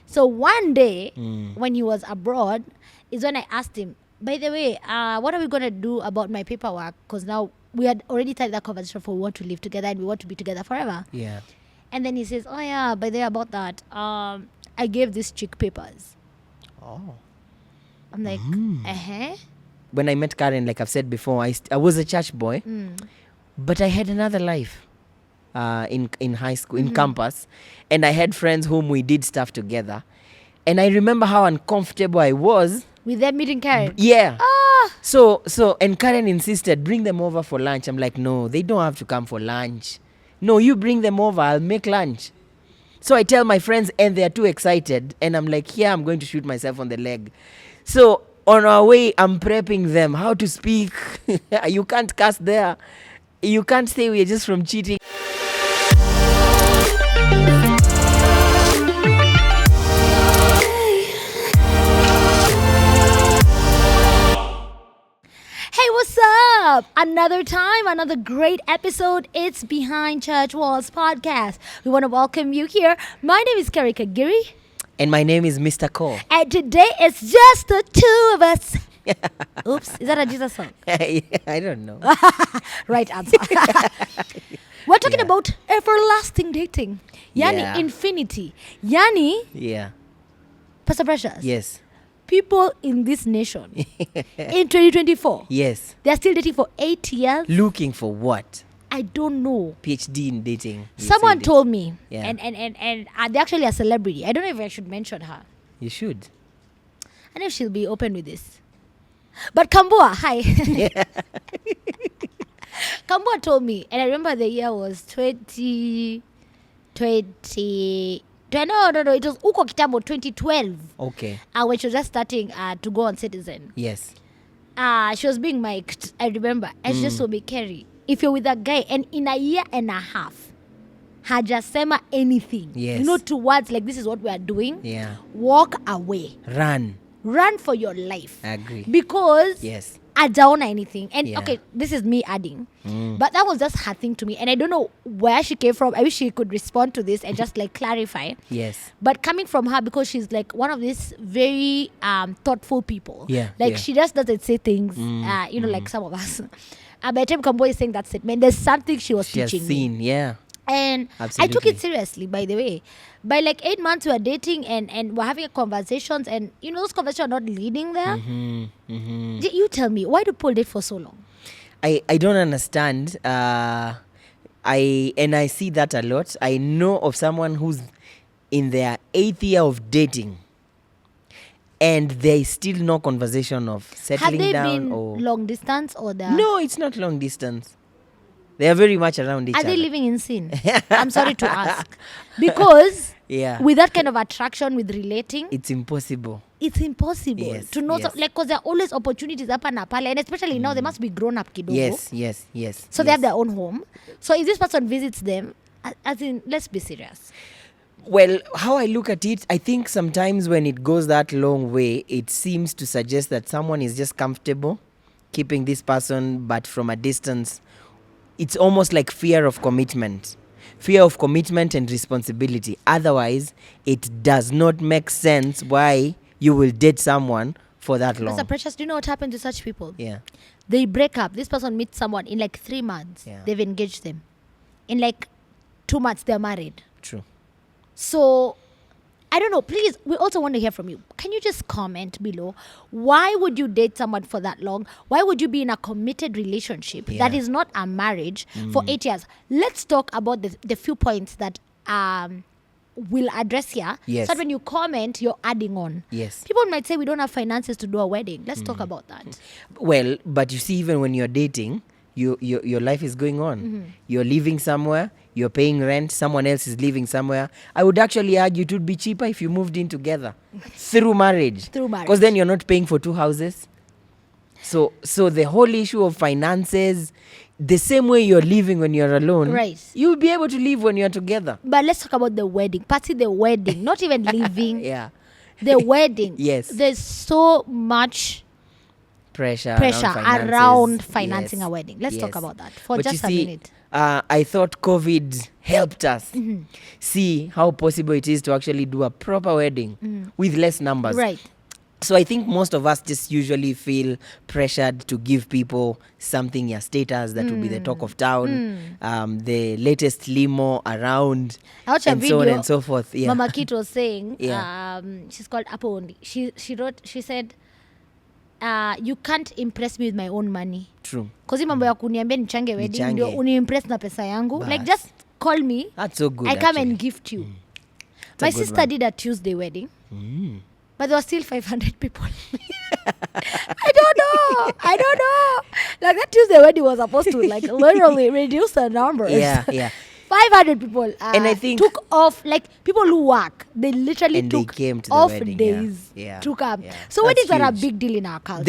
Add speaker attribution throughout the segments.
Speaker 1: So one day, when he was abroad, is when I asked him, by the way, what are we going to do about my paperwork? Because now we had already started that conversation for we want to live together and we want to be together forever.
Speaker 2: Yeah.
Speaker 1: And then he says, oh yeah, by the way, about that, I gave this chick papers.
Speaker 2: Oh.
Speaker 1: I'm like,
Speaker 2: When I met Karen, like I've said before, I was a church boy, but I had another life in high school, in campus. And I had friends whom we did stuff together. And I remember how uncomfortable I was.
Speaker 1: With them meeting Karen?
Speaker 2: Yeah. So, and Karen insisted, bring them over for lunch. I'm like, no, they don't have to come for lunch. No, you bring them over, I'll make lunch. So I tell my friends and they're too excited. And I'm like, yeah, I'm going to shoot myself on the leg. So on our way, I'm prepping them how to speak. You can't cuss there. You can't say we're just from cheating.
Speaker 1: Hey, what's up? Another time, another great episode. It's Behind Church Walls podcast. We want to welcome you here. My name is Kerry Kagiri.
Speaker 2: And my name is Mr. Cole.
Speaker 1: And today it's just the two of us. Oops, is that a Jesus song?
Speaker 2: I don't know.
Speaker 1: Right answer. We're talking about everlasting dating. Yani infinity. Yani,
Speaker 2: Yeah.
Speaker 1: Pr.Precious.
Speaker 2: Yes.
Speaker 1: People in this nation in 2024,
Speaker 2: Yes.
Speaker 1: they're still dating for 8 years.
Speaker 2: Looking for what?
Speaker 1: I don't know.
Speaker 2: PhD in dating. you
Speaker 1: Someone
Speaker 2: said it.
Speaker 1: told me,
Speaker 2: Yeah.
Speaker 1: and they're actually a celebrity. I don't know if I should mention her.
Speaker 2: You should.
Speaker 1: I know if she'll be open with this. But Kambua, hi. Kambua told me, and I remember the year was 2020. No, it was Uko Kitambo 2012.
Speaker 2: Okay.
Speaker 1: When she was just starting to go on Citizen.
Speaker 2: Yes.
Speaker 1: She was being mic'd, I remember. And she just told me, Kerry, if you're with a guy and in a year and a half, hajasema anything,
Speaker 2: Yes.
Speaker 1: towards like this is what we are doing,
Speaker 2: Yeah.
Speaker 1: walk away.
Speaker 2: Run.
Speaker 1: Run for your life.
Speaker 2: I agree.
Speaker 1: Because
Speaker 2: Yes.
Speaker 1: ajaona anything. And
Speaker 2: Yeah.
Speaker 1: okay, this is me adding. But that was just her thing to me. And I don't know where she came from. I wish she could respond to this and just like clarify.
Speaker 2: Yes.
Speaker 1: But coming from her, because she's like one of these very thoughtful people.
Speaker 2: Yeah,
Speaker 1: Like
Speaker 2: yeah.
Speaker 1: she just doesn't say things, like some of us. By the time Kambo is saying that statement, there's something she was
Speaker 2: She has
Speaker 1: teaching me.
Speaker 2: seen. Yeah.
Speaker 1: And I took
Speaker 2: Absolutely.
Speaker 1: it seriously, by the way. By like 8 months, we were dating and we're having conversations, and those conversations are not leading there. You tell me, why do people date for so long?
Speaker 2: I don't understand. I see that a lot. I know of someone who's in their 8th year of dating, and there is still no conversation of
Speaker 1: Have
Speaker 2: settling
Speaker 1: they
Speaker 2: down.
Speaker 1: been
Speaker 2: Or
Speaker 1: long distance or the?
Speaker 2: no, it's not long distance. They are very much around each
Speaker 1: Are
Speaker 2: other.
Speaker 1: they living in sin? I'm sorry to ask, because
Speaker 2: Yeah.
Speaker 1: with that kind of attraction, with relating,
Speaker 2: It's impossible.
Speaker 1: it's impossible
Speaker 2: Yes,
Speaker 1: to know.
Speaker 2: yes.
Speaker 1: Like, because there are always opportunities up and pale, and especially now they must be grown up kidogo.
Speaker 2: Yes.
Speaker 1: So they have their own home. So if this person visits them, as in, let's be serious.
Speaker 2: Well, how I look at it, I think sometimes when it goes that long way, it seems to suggest that someone is just comfortable keeping this person, but from a distance. It's almost like fear of commitment and responsibility. Otherwise, it does not make sense why you will date someone for that long.
Speaker 1: Mr. Precious, do you know what happened to such people?
Speaker 2: Yeah.
Speaker 1: They break up. This person meets someone in like 3 months.
Speaker 2: Yeah.
Speaker 1: They've engaged them. In like 2 months, they're married.
Speaker 2: True.
Speaker 1: So, I don't know. Please, we also want to hear from you. Can you just comment below? Why would you date someone for that long? Why would you be in a committed relationship that is not a marriage for 8 years? Let's talk about the few points that we'll address here.
Speaker 2: Yes.
Speaker 1: So that when you comment, you're adding on.
Speaker 2: Yes.
Speaker 1: People might say we don't have finances to do a wedding. Let's talk about that.
Speaker 2: Well, but you see, even when you're dating, your life is going on. You're living somewhere. You're paying rent. Someone else is living somewhere. I would actually argue it would be cheaper if you moved in together through marriage. Because then you're not paying for 2 houses. So the whole issue of finances, the same way you're living when you're alone,
Speaker 1: Right.
Speaker 2: you'll be able to live when you're together.
Speaker 1: But let's talk about the wedding. Party the wedding. Not even living.
Speaker 2: Yeah.
Speaker 1: The wedding.
Speaker 2: Yes.
Speaker 1: There's so much
Speaker 2: pressure
Speaker 1: around
Speaker 2: finances.
Speaker 1: financing
Speaker 2: Yes.
Speaker 1: a wedding. Let's talk
Speaker 2: Yes.
Speaker 1: about that for
Speaker 2: But you
Speaker 1: just a
Speaker 2: see,
Speaker 1: minute.
Speaker 2: I thought COVID helped us see how possible it is to actually do a proper wedding with less numbers.
Speaker 1: Right.
Speaker 2: So I think most of us just usually feel pressured to give people something, your status that will be the talk of town, the latest limo around,
Speaker 1: I watched a
Speaker 2: and so on
Speaker 1: video.
Speaker 2: and so forth. Yeah.
Speaker 1: Mama Kit was saying,
Speaker 2: Yeah.
Speaker 1: she's called Apondi. She said, you can't impress me with my own money.
Speaker 2: True.
Speaker 1: Kozi mambo ya kuniambia nichange wedding
Speaker 2: Nichange.
Speaker 1: ndio uniimpress na pesa yangu.
Speaker 2: Bas.
Speaker 1: Like just call me.
Speaker 2: That's so good.
Speaker 1: I come
Speaker 2: actually.
Speaker 1: and gift you.
Speaker 2: It's a
Speaker 1: My
Speaker 2: good
Speaker 1: sister
Speaker 2: one.
Speaker 1: did a Tuesday wedding. But there were still 500 people. I don't know. Like that Tuesday wedding was supposed to like literally reduce the numbers.
Speaker 2: Yeah, yeah.
Speaker 1: 500 people
Speaker 2: And I think-
Speaker 1: took off, like people who work, they literally
Speaker 2: And they
Speaker 1: took
Speaker 2: came to the
Speaker 1: off
Speaker 2: wedding,
Speaker 1: days
Speaker 2: yeah.
Speaker 1: to come.
Speaker 2: Yeah.
Speaker 1: So
Speaker 2: That's
Speaker 1: weddings are a
Speaker 2: huge.
Speaker 1: big deal in our culture.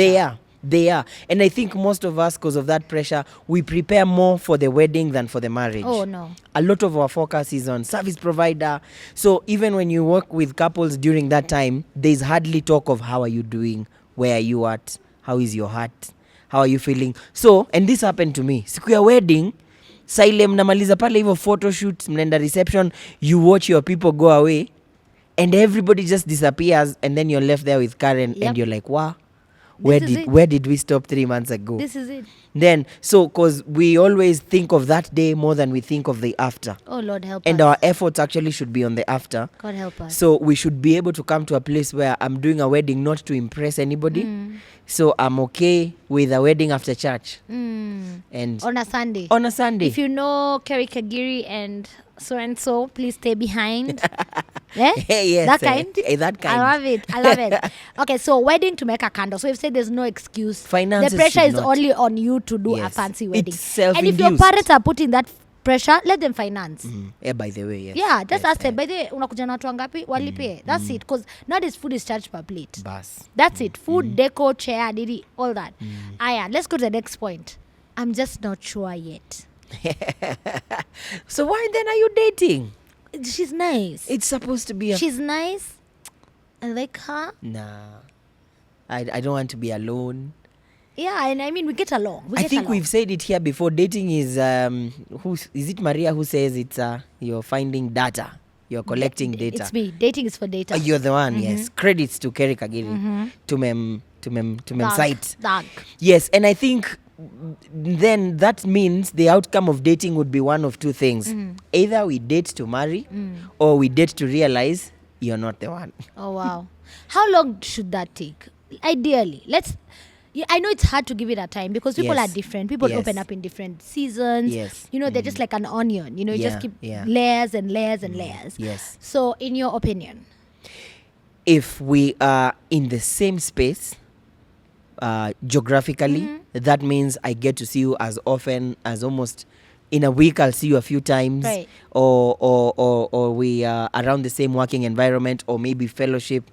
Speaker 2: They are. And I think most of us, because of that pressure, we prepare more for the wedding than for the marriage.
Speaker 1: Oh no.
Speaker 2: A lot of our focus is on service provider. So even when you work with couples during that time, there's hardly talk of how are you doing, where are you at, how is your heart, how are you feeling. So, and this happened to me. Siku ya wedding, saile mnamaliza pale hivyo photo shoot, mnaenda reception, you watch your people go away, and everybody just disappears, and then you're left there with Karen,
Speaker 1: Yep.
Speaker 2: and you're like, wow.
Speaker 1: This is it.
Speaker 2: Where did we stop 3 months ago?
Speaker 1: This is it.
Speaker 2: Then, so, because we always think of that day more than we think of the after.
Speaker 1: Oh Lord help
Speaker 2: And
Speaker 1: us.
Speaker 2: our efforts actually should be on the after.
Speaker 1: God help us.
Speaker 2: So we should be able to come to a place where I'm doing a wedding not to impress anybody. So I'm okay with a wedding after church. And
Speaker 1: On a Sunday.
Speaker 2: on a Sunday.
Speaker 1: If you know Kerry, Kagiri and so, please stay behind.
Speaker 2: Yes,
Speaker 1: That kind?
Speaker 2: that kind.
Speaker 1: I love it. Okay, so wedding to make a candle. So if say there's no excuse,
Speaker 2: Finances
Speaker 1: the pressure
Speaker 2: should
Speaker 1: is
Speaker 2: not.
Speaker 1: only on you to do a
Speaker 2: Yes.
Speaker 1: fancy wedding.
Speaker 2: It's
Speaker 1: And if your
Speaker 2: self-induced.
Speaker 1: parents are putting that pressure, let them finance.
Speaker 2: Yeah, by the way, yes.
Speaker 1: Yeah, just
Speaker 2: yes,
Speaker 1: ask them, by the way, unakuja na watu wangapi? Walipie. That's it. Because nowadays food is charged per plate.
Speaker 2: Bas.
Speaker 1: That's it. Food, deco, chair, didi, all that. Aya, let's go to the next point. I'm just not sure yet.
Speaker 2: So why then are you dating?
Speaker 1: She's nice.
Speaker 2: It's supposed to be a...
Speaker 1: She's nice. I like her.
Speaker 2: Nah. I don't want to be alone.
Speaker 1: Yeah, and I mean, we get along.
Speaker 2: I think we've said it here before. Dating is is it Maria who says it's you're finding data, you're collecting data.
Speaker 1: It's me. Dating is for data.
Speaker 2: You're the one. Yes. Credits to Kerry Kagiri, to mem site.
Speaker 1: Dark.
Speaker 2: Yes, and I think then that means the outcome of dating would be one of two things: either we date to marry, or we date to realize you're not the one.
Speaker 1: Oh wow. How long should that take? Ideally, I know it's hard to give it a time because people
Speaker 2: Yes.
Speaker 1: are different. People
Speaker 2: Yes.
Speaker 1: open up in different seasons.
Speaker 2: Yes.
Speaker 1: You know, they're just like an onion. You know, you
Speaker 2: Yeah,
Speaker 1: just keep
Speaker 2: yeah.
Speaker 1: layers and layers and layers.
Speaker 2: Yes.
Speaker 1: So, in your opinion,
Speaker 2: If we are in the same space geographically, that means I get to see you as often as almost in a week. I'll see you a few times,
Speaker 1: Right.
Speaker 2: or we are around the same working environment, or maybe fellowship.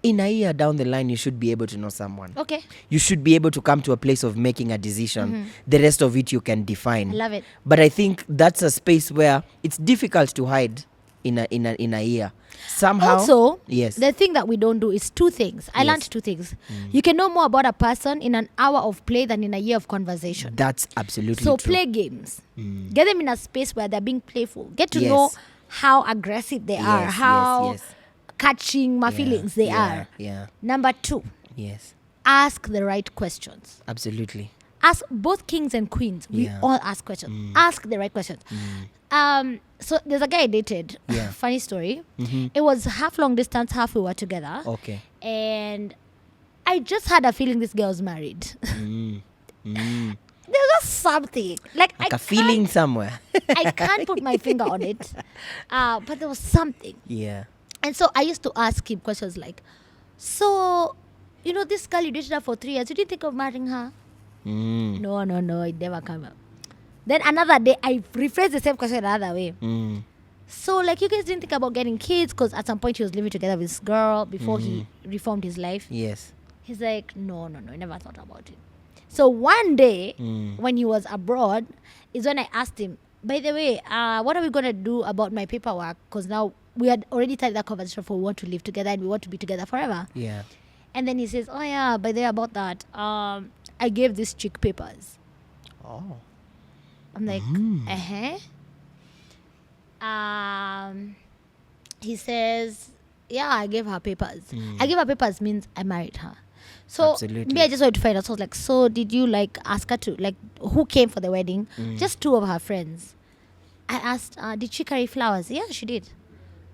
Speaker 2: In a year down the line, you should be able to know someone.
Speaker 1: okay,
Speaker 2: You should be able to come to a place of making a decision. The rest of it you can define.
Speaker 1: I love it.
Speaker 2: But I think that's a space where it's difficult to hide in a year. Somehow.
Speaker 1: Also,
Speaker 2: yes.
Speaker 1: the thing that we don't do is two things. I
Speaker 2: Yes.
Speaker 1: learned two things. You can know more about a person in an hour of play than in a year of conversation.
Speaker 2: That's absolutely
Speaker 1: So
Speaker 2: true.
Speaker 1: play games. Get them in a space where they're being playful. Get to
Speaker 2: Yes.
Speaker 1: know how aggressive they are,
Speaker 2: Yes,
Speaker 1: how
Speaker 2: yes.
Speaker 1: catching my feelings they are.
Speaker 2: Yeah.
Speaker 1: Number two,
Speaker 2: Yes.
Speaker 1: ask the right questions.
Speaker 2: Absolutely.
Speaker 1: Ask both kings and queens. We
Speaker 2: Yeah.
Speaker 1: all ask questions. Ask the right questions. So there's a guy I dated.
Speaker 2: Yeah.
Speaker 1: Funny story. It was half long distance, half we were together.
Speaker 2: Okay.
Speaker 1: And I just had a feeling this girl was married. There's just something. Like
Speaker 2: Like a feeling somewhere.
Speaker 1: I can't put my finger on it. But there was something.
Speaker 2: Yeah.
Speaker 1: And so I used to ask him questions like, so, you know, this girl you dated her for 3 years, you didn't think of marrying her? No, it never came up. Then another day, I rephrased the same question another way. So, like, you guys didn't think about getting kids? Because at some point he was living together with this girl before he reformed his life.
Speaker 2: Yes.
Speaker 1: He's like, no, I never thought about it. So one day, when he was abroad, is when I asked him, by the way, what are we going to do about my paperwork? Because now we had already started that conversation for we want to live together and we want to be together forever.
Speaker 2: Yeah.
Speaker 1: And then he says, oh yeah, by the way, about that, I gave this chick papers.
Speaker 2: Oh.
Speaker 1: I'm like, he says, yeah, I gave her papers. I gave her papers means I married her. So
Speaker 2: Absolutely.
Speaker 1: me, I just wanted to find out. So I was like, so did you like ask her to, like, who came for the wedding? Just 2 of her friends. I asked, did she carry flowers? Yeah, she did.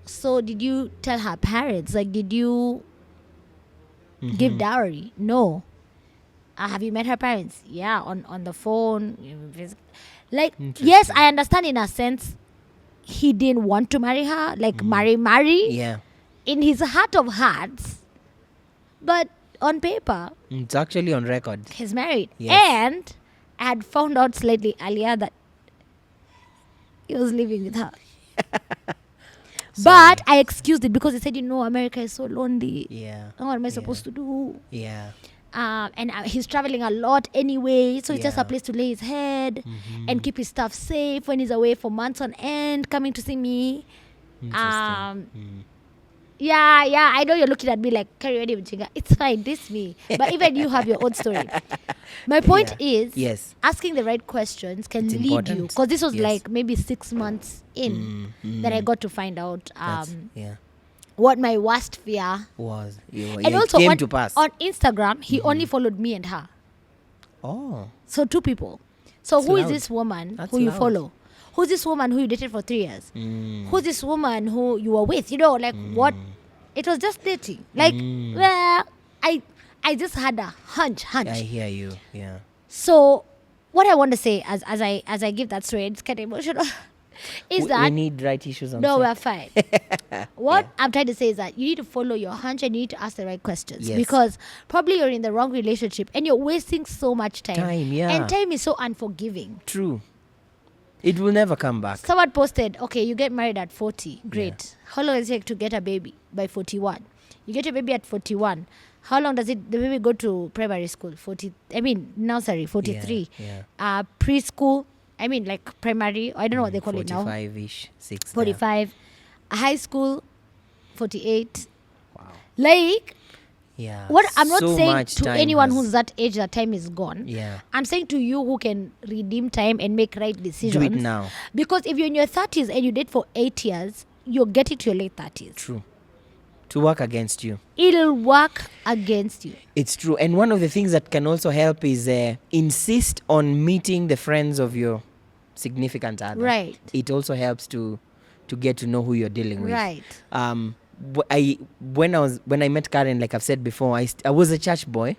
Speaker 1: So did you tell her parents? Like, did you give dowry? No. Have you met her parents? Yeah, on the phone. Like, yes, I understand in a sense he didn't want to marry her, like marry.
Speaker 2: Yeah.
Speaker 1: In his heart of hearts. But on paper,
Speaker 2: It's actually on record.
Speaker 1: he's married.
Speaker 2: Yes.
Speaker 1: And I had found out slightly earlier that he was living with her. But I excused it because he said, America is so lonely.
Speaker 2: Yeah.
Speaker 1: What am I supposed to do?
Speaker 2: Yeah.
Speaker 1: And he's traveling a lot anyway, so it's just a
Speaker 2: Yeah.
Speaker 1: place to lay his head and keep his stuff safe when he's away for months on end, coming to see me.
Speaker 2: Interesting.
Speaker 1: Yeah, I know you're looking at me like, Kerry, it's fine, this me. But even you have your own story. My point is,
Speaker 2: Yes.
Speaker 1: asking the right questions can
Speaker 2: It's
Speaker 1: lead you.
Speaker 2: important.
Speaker 1: Because this was
Speaker 2: Yes.
Speaker 1: like maybe 6 months in that I got to find out
Speaker 2: Yeah.
Speaker 1: what my worst fear.
Speaker 2: Was.
Speaker 1: And
Speaker 2: it
Speaker 1: also
Speaker 2: came to pass.
Speaker 1: on Instagram, he only followed me and her.
Speaker 2: Oh.
Speaker 1: So 2 people. So
Speaker 2: That's
Speaker 1: who is
Speaker 2: loud.
Speaker 1: this woman
Speaker 2: That's
Speaker 1: who you
Speaker 2: loud.
Speaker 1: follow? Who's this woman who you dated for 3 years? Who's this woman who you were with? Like what? It was just dating. Like, well, I just had a hunch.
Speaker 2: I hear you. Yeah.
Speaker 1: So what I want to say as I give that story, it's kind of emotional, is
Speaker 2: we
Speaker 1: that
Speaker 2: need right issues on
Speaker 1: no,
Speaker 2: set.
Speaker 1: we're fine. What I'm trying to say is that you need to follow your hunch and you need to ask the right questions.
Speaker 2: Yes.
Speaker 1: Because probably you're in the wrong relationship and you're wasting so much time.
Speaker 2: Yeah.
Speaker 1: And time is so unforgiving.
Speaker 2: True. It will never come back.
Speaker 1: Someone posted, okay, you get married at 40. Great. How long does it take to get a baby? By 41. You get a baby at 41. How long does the baby go to primary school? Nursery, 43.
Speaker 2: Yeah.
Speaker 1: Preschool, like primary, I don't know what they call it now.
Speaker 2: 45-ish, 6.
Speaker 1: 45. High school, 48.
Speaker 2: Wow.
Speaker 1: Like,
Speaker 2: Yeah.
Speaker 1: what I'm not
Speaker 2: So
Speaker 1: saying
Speaker 2: much
Speaker 1: to
Speaker 2: time
Speaker 1: anyone
Speaker 2: has-
Speaker 1: who's that age, that time is gone.
Speaker 2: Yeah.
Speaker 1: I'm saying to you who can redeem time and make right decisions.
Speaker 2: Do it now.
Speaker 1: Because if you're in your 30s and you date for 8 years, you'll get it to your late 30s.
Speaker 2: True. To work against you.
Speaker 1: It'll work against you.
Speaker 2: It's true. And one of the things that can also help is insist on meeting the friends of your significant other.
Speaker 1: Right.
Speaker 2: It also helps to get to know who you're dealing with.
Speaker 1: Right.
Speaker 2: When I met Karen, like I've said before, I was a church boy,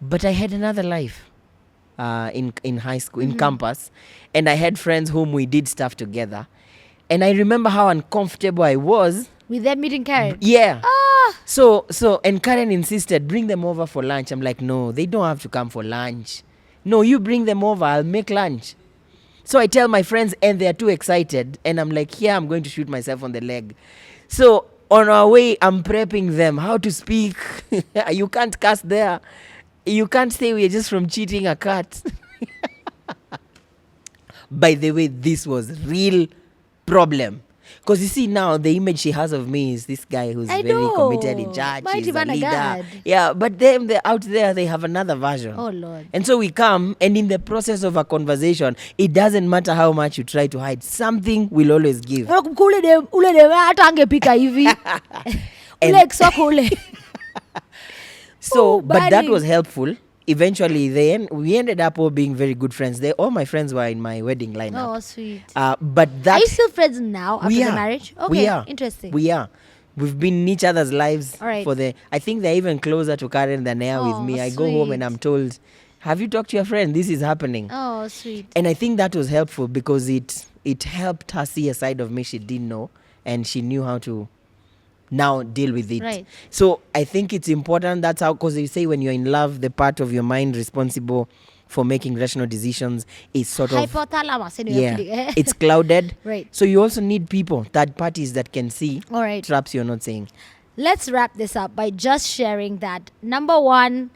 Speaker 2: but I had another life in high school, in campus, and I had friends whom we did stuff together, and I remember how uncomfortable I was.
Speaker 1: With them meeting Karen.
Speaker 2: Yeah. So and Karen insisted, bring them over for lunch. I'm like, no, they don't have to come for lunch. No, you bring them over, I'll make lunch. So I tell my friends and they're too excited. And I'm like, yeah, I'm going to shoot myself on the leg. So on our way, I'm prepping them how to speak. You can't cuss there. You can't say we're just from cheating a cat. By the way, this was real problem. Because you see now, the image she has of me is this guy who's
Speaker 1: I
Speaker 2: very
Speaker 1: know.
Speaker 2: committed in church.
Speaker 1: Mighty
Speaker 2: He's a
Speaker 1: man of
Speaker 2: leader.
Speaker 1: God.
Speaker 2: Yeah, but them out there, they have another version.
Speaker 1: Oh, Lord.
Speaker 2: And so we come, and in the process of a conversation, it doesn't matter how much you try to hide, something will always give.
Speaker 1: Ule dem hata angepika hivi. Ule ex wako ule.
Speaker 2: So,
Speaker 1: Oh,
Speaker 2: but that
Speaker 1: darling.
Speaker 2: was helpful. Eventually, we ended up all being very good friends. All my friends were in my wedding lineup.
Speaker 1: Oh, sweet.
Speaker 2: But
Speaker 1: Are
Speaker 2: that
Speaker 1: you still friends now after
Speaker 2: we
Speaker 1: the
Speaker 2: are.
Speaker 1: marriage? Okay,
Speaker 2: We are.
Speaker 1: interesting.
Speaker 2: We are. We've been in each other's lives
Speaker 1: All right.
Speaker 2: for I think they're even closer to Karen than they are with
Speaker 1: Oh,
Speaker 2: me. I go home and
Speaker 1: sweet.
Speaker 2: I'm told, have you talked to your friend? This is happening.
Speaker 1: Oh, sweet.
Speaker 2: And I think that was helpful because it helped her see a side of me she didn't know, and she knew how to now deal with it.
Speaker 1: Right.
Speaker 2: So I think it's important. That's how, because they say when you're in love, the part of your mind responsible for making rational decisions is sort of,
Speaker 1: Hypothalamus. Anyway,
Speaker 2: it's clouded.
Speaker 1: Right.
Speaker 2: So you also need people, third parties that can see
Speaker 1: All right.
Speaker 2: traps you're not saying.
Speaker 1: Let's wrap this up by just sharing that, number one,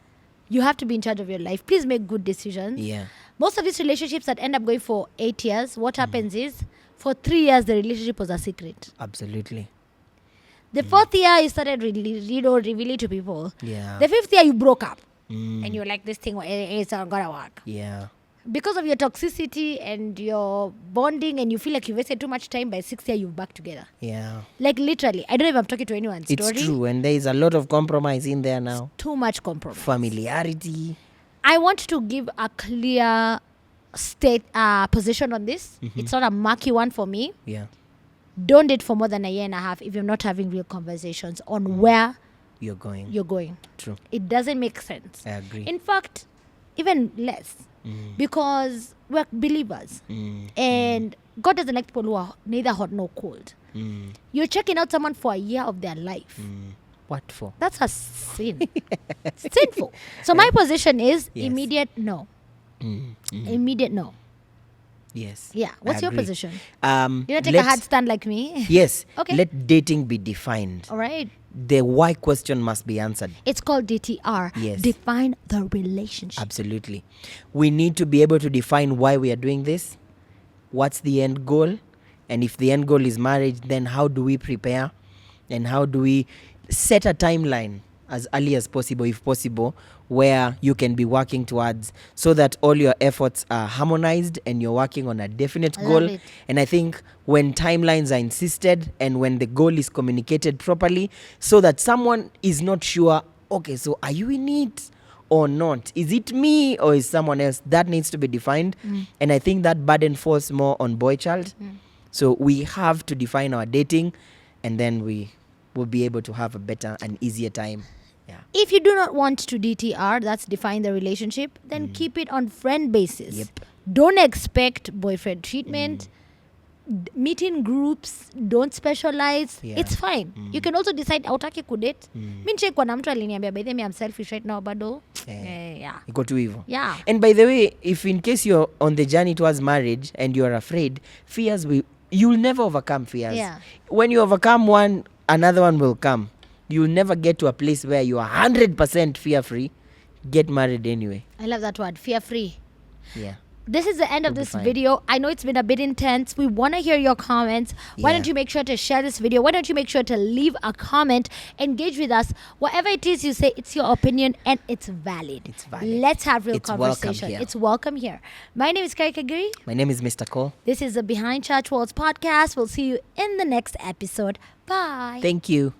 Speaker 1: you have to be in charge of your life. Please make good decisions.
Speaker 2: Yeah.
Speaker 1: Most of these relationships that end up going for 8 years, what happens is, for 3 years, the relationship was a secret.
Speaker 2: Absolutely.
Speaker 1: The fourth year, you started revealing to people.
Speaker 2: Yeah.
Speaker 1: The fifth year, you broke up. And you're like, this thing is not going to work.
Speaker 2: Yeah.
Speaker 1: Because of your toxicity and your bonding, and you feel like you wasted too much time, by sixth year, you're back together.
Speaker 2: Yeah.
Speaker 1: Like literally. I don't know if I'm talking to anyone's story.
Speaker 2: It's true. And there is a lot of compromise in there now.
Speaker 1: Too much compromise.
Speaker 2: Familiarity.
Speaker 1: I want to give a clear position on this. It's not a murky one for me.
Speaker 2: Yeah.
Speaker 1: Don't date for more than a year and a half if you're not having real conversations on where
Speaker 2: You're going.
Speaker 1: you're going.
Speaker 2: True.
Speaker 1: It doesn't make sense.
Speaker 2: I agree.
Speaker 1: In fact, even less. Because we're believers. And God doesn't like people who are neither hot nor cold. You're checking out someone for a year of their life.
Speaker 2: What for?
Speaker 1: That's a sin. It's sinful. So my position is
Speaker 2: Yes.
Speaker 1: immediate no. Immediate no.
Speaker 2: Yes.
Speaker 1: Yeah. What's
Speaker 2: I
Speaker 1: your
Speaker 2: agree.
Speaker 1: position? You don't take a
Speaker 2: let's-
Speaker 1: hard stand like me.
Speaker 2: Yes.
Speaker 1: Okay.
Speaker 2: Let dating be defined.
Speaker 1: All right.
Speaker 2: The why question must be answered.
Speaker 1: It's called DTR.
Speaker 2: Yes.
Speaker 1: Define the relationship.
Speaker 2: Absolutely. We need to be able to define why we are doing this. What's the end goal? And if the end goal is marriage, then how do we prepare? And how do we set a timeline as early as possible, if possible, where you can be working towards, so that all your efforts are harmonized and you're working on a definite
Speaker 1: I
Speaker 2: goal.
Speaker 1: love it.
Speaker 2: And I think when timelines are insisted and when the goal is communicated properly, so that someone is not sure, okay, so are you in it or not? Is it me or is someone else? That needs to be defined. And I think that burden falls more on boy child. So we have to define our dating, and then we will be able to have a better and easier time. Yeah.
Speaker 1: If you do not want to DTR, that's define the relationship, then keep it on friend basis.
Speaker 2: Yep.
Speaker 1: Don't expect boyfriend treatment. Meeting groups, don't specialize.
Speaker 2: Yeah.
Speaker 1: It's fine. You can also decide autaki kudate. Mi nishai na mtu aliniambia by the way I'm selfish right now bado. Yeah.
Speaker 2: Iko tu hivyo.
Speaker 1: Yeah.
Speaker 2: And by the way, if in case you're on the journey towards marriage and you're afraid, you'll never overcome fears.
Speaker 1: Yeah.
Speaker 2: When you overcome one, another one will come. You'll never get to a place where you are 100% fear-free. Get married anyway.
Speaker 1: I love that word, fear free.
Speaker 2: Yeah.
Speaker 1: This is the end of
Speaker 2: We'll be
Speaker 1: this
Speaker 2: fine.
Speaker 1: video. I know it's been a bit intense. We want to hear your comments. Why
Speaker 2: Yeah.
Speaker 1: don't you make sure to share this video? Why don't you make sure to leave a comment? Engage with us. Whatever it is you say, it's your opinion and it's valid.
Speaker 2: It's valid.
Speaker 1: Let's have real
Speaker 2: It's welcome
Speaker 1: conversation.
Speaker 2: here.
Speaker 1: It's welcome here. My name is Kerry Kagiri.
Speaker 2: My name is Mr. Cole.
Speaker 1: This is the Behind Church Walls podcast. We'll see you in the next episode. Bye.
Speaker 2: Thank you.